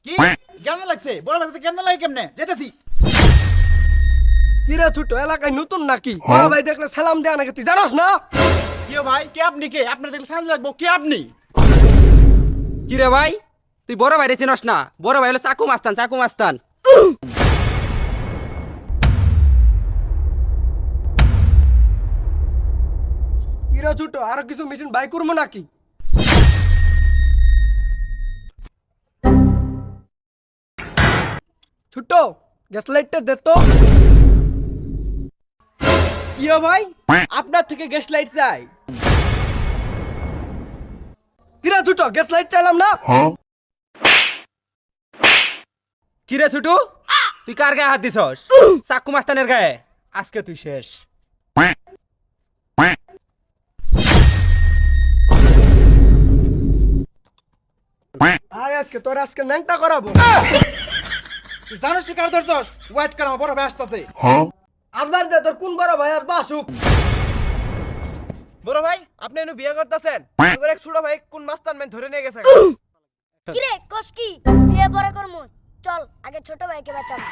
কি কেমন লাগছে? বড় ভাই কেমন লাগে? কেমনে যেতেছি? কিরে ছোট এলাকায় নতুন নাকি? বড় ভাই দেখলে সালাম দেয়া নাকি তুই জানোস না? কিও ভাই, কে আপনি? কে আপনার দেখলে সামনে লাগবো? কে আপনি? কি রে ভাই, তুই বড় ভাইরে চিনস না? বড় ভাই হলো চাকু মাস্তান, চাকু মাস্তান। কিরে ছোট আরো কিছু মেশিন বাই করবো নাকি? ছোট গ্যাস লাইটটা দে তো। কিও ভাই, আপনার থেকে গ্যাস লাইট চাই। কিরে ছোট গ্যাস লাইট চাইলাম না? কি রে ছুটু, তুই কার গায়ে হাত দিছস? চাকু মাস্তানের গায়ে। আজকে তুই শেষ। আয় আজকে তোর আজকে ন্যাংটা করাবো। তুই জানিস তুই কার ধরছস? ওয়েট কর, আমার বড় ভাই আসতেছে। আবার দে তোর কোন বড় ভাই আর বাসুক। বড় ভাই, আপনি এনু বিয়ে করতেছেন? আমার এক ছোট ভাই কোন মাস্তান ম্যান ধরে নিয়ে গেছে। কিরে কস কি? বিয়ে পরে করমু, চল আগে ছোট ভাইকে বাঁচাবো।